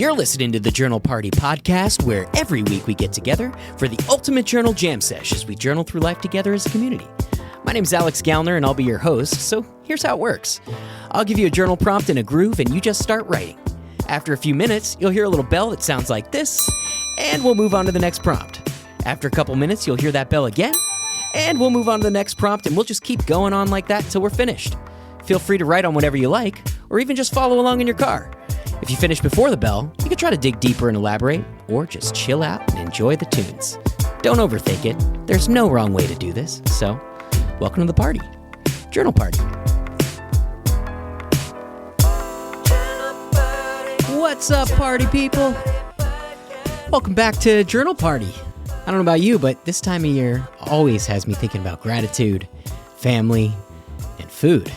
You're listening to the Journal Party podcast, where every week we get together for the ultimate journal jam sesh as we journal through life together as a community. My name's Alex Gallner, and I'll be your host, so here's how it works. I'll give you a journal prompt and a groove, and you just start writing. After a few minutes, you'll hear a little bell that sounds like this, and we'll move on to the next prompt. After a couple minutes, you'll hear that bell again, and we'll move on to the next prompt, and we'll just keep going on like that till we're finished. Feel free to write on whatever you like, or even just follow along in your car. If you finish before the bell, you can try to dig deeper and elaborate, or just chill out and enjoy the tunes. Don't overthink it. There's no wrong way to do this, so welcome to the party. Journal Party. What's up, party people? Welcome back to Journal Party. I don't know about you, but this time of year always has me thinking about gratitude, family, and food.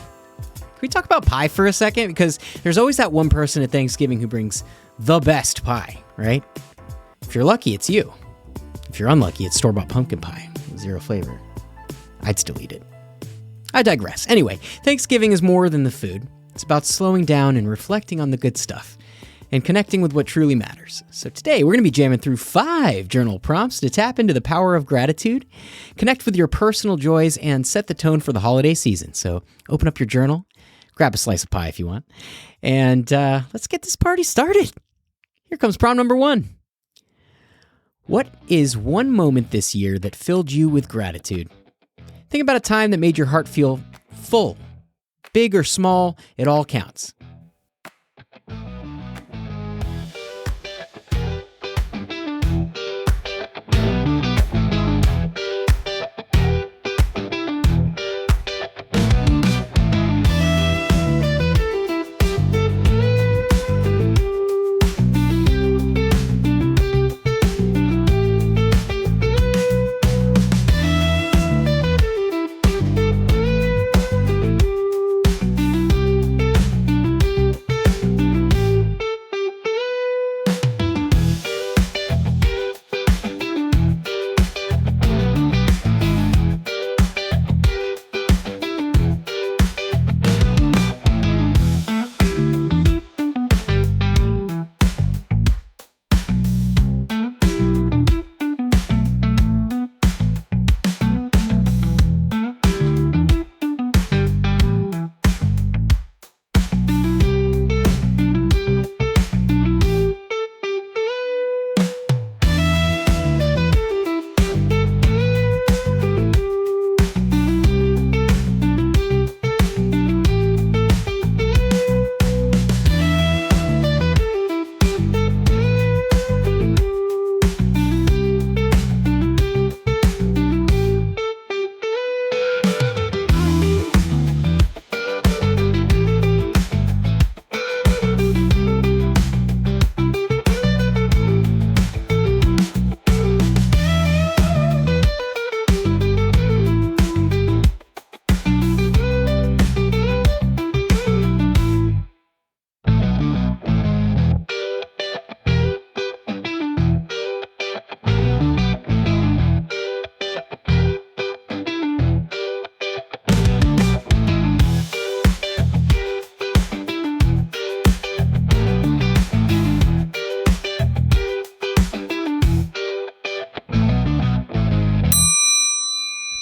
Can we talk about pie for a second? Because there's always that one person at Thanksgiving who brings the best pie, right? If you're lucky, it's you. If you're unlucky, it's store-bought pumpkin pie, zero flavor. I'd still eat it. I digress. Anyway, Thanksgiving is more than the food. It's about slowing down and reflecting on the good stuff and connecting with what truly matters. So today, we're going to be jamming through 5 journal prompts to tap into the power of gratitude, connect with your personal joys, and set the tone for the holiday season. So open up your journal, grab a slice of pie if you want, and let's get this party started. Here comes prompt number 1. What is one moment this year that filled you with gratitude? Think about a time that made your heart feel full. Big or small, it all counts.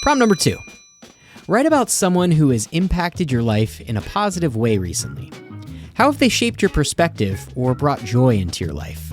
Prompt number 2. Write about someone who has impacted your life in a positive way recently. How have they shaped your perspective or brought joy into your life?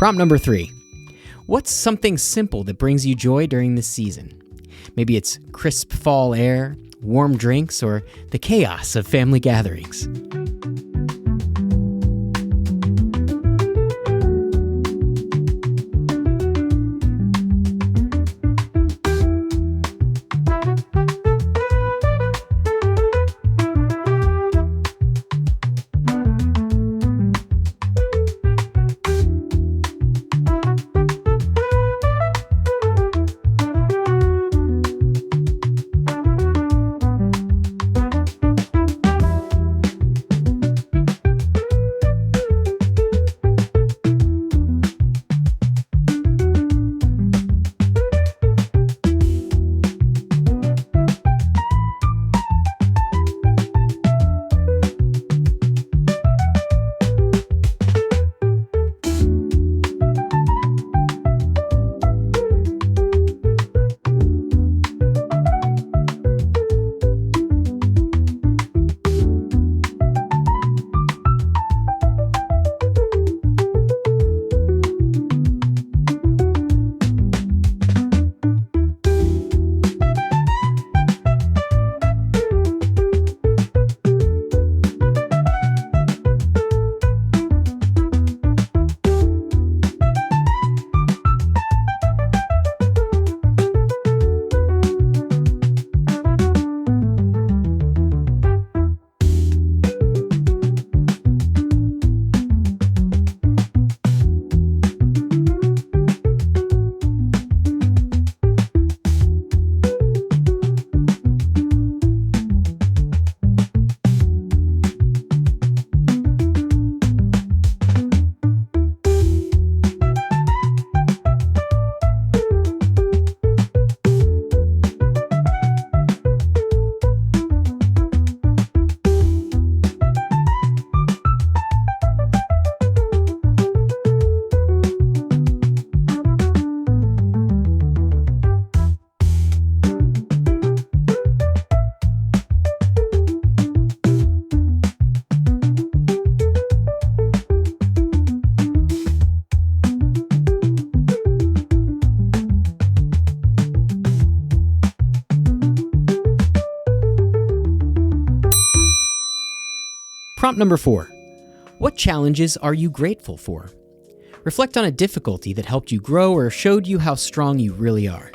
Prompt number 3. What's something simple that brings you joy during this season? Maybe it's crisp fall air, warm drinks, or the chaos of family gatherings. Prompt number 4. What challenges are you grateful for? Reflect on a difficulty that helped you grow or showed you how strong you really are.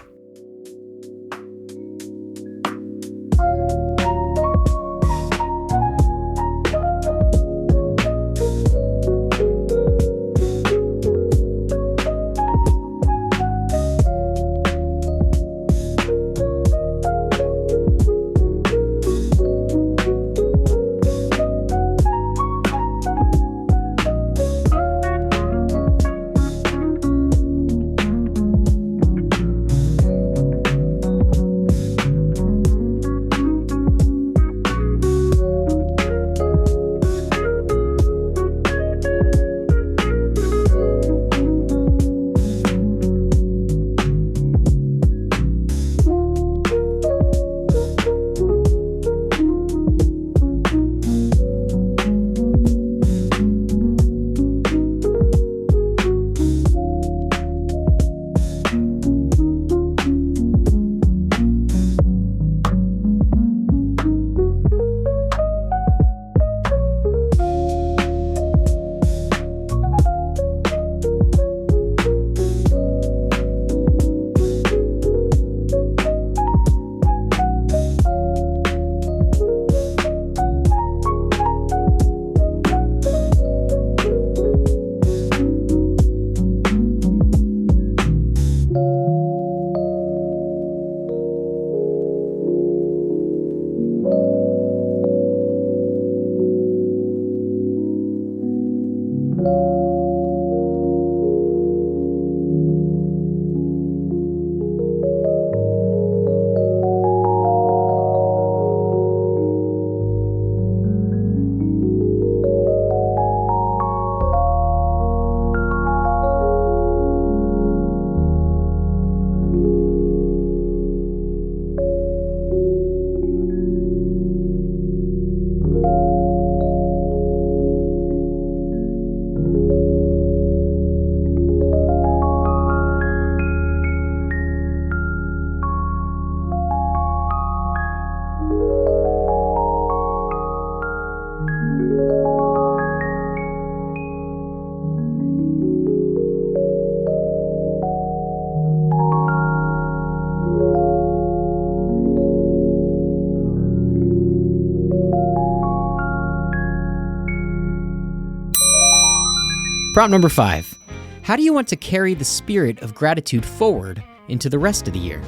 Prompt number 5. How do you want to carry the spirit of gratitude forward into the rest of the year?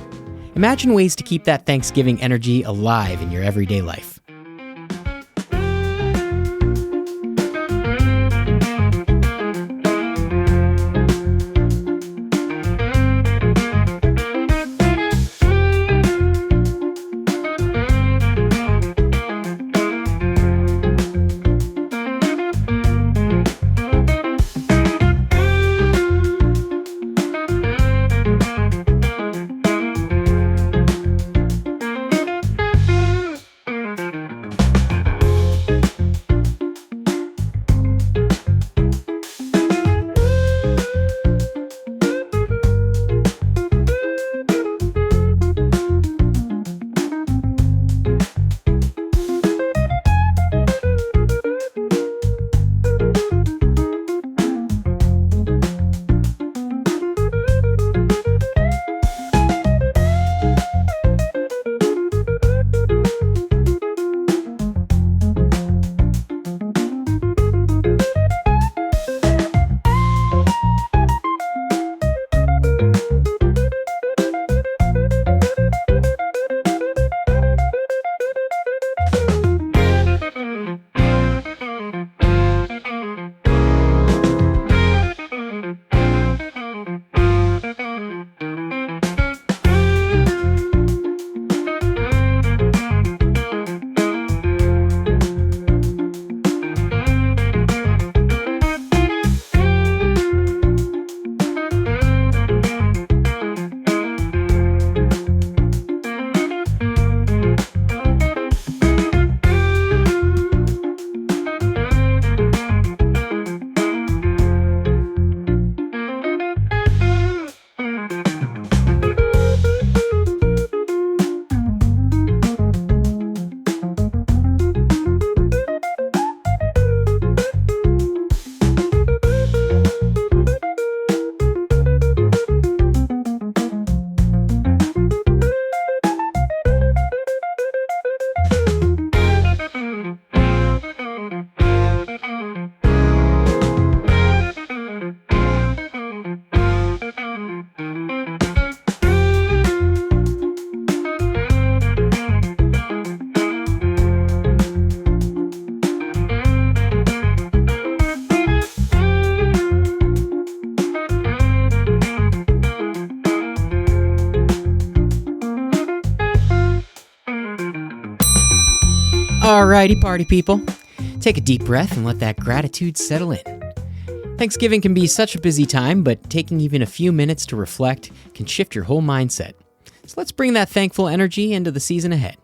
Imagine ways to keep that Thanksgiving energy alive in your everyday life. Alrighty, party people. Take a deep breath and let that gratitude settle in. Thanksgiving can be such a busy time, but taking even a few minutes to reflect can shift your whole mindset. So let's bring that thankful energy into the season ahead.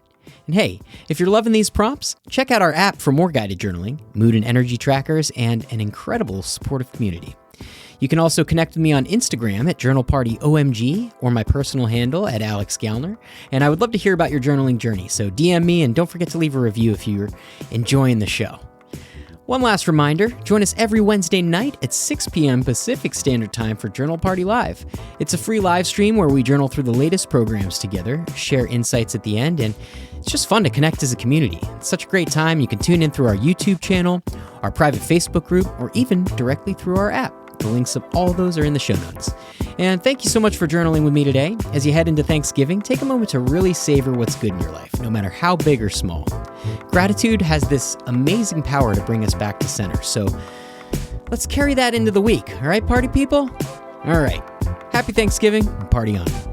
And hey, if you're loving these prompts, check out our app for more guided journaling, mood and energy trackers, and an incredible supportive community. You can also connect with me on Instagram at JournalPartyOMG or my personal handle at Alex Gallner. And I would love to hear about your journaling journey, so DM me and don't forget to leave a review if you're enjoying the show. One last reminder, join us every Wednesday night at 6 p.m. Pacific Standard Time for Journal Party Live. It's a free live stream where we journal through the latest programs together, share insights at the end, and it's just fun to connect as a community. It's such a great time. You can tune in through our YouTube channel, our private Facebook group, or even directly through our app. The links of all those are in the show notes. And thank you so much for journaling with me today. As you head into Thanksgiving, take a moment to really savor what's good in your life, no matter how big or small. Gratitude has this amazing power to bring us back to center. So let's carry that into the week. All right, party people? All right. Happy Thanksgiving and party on.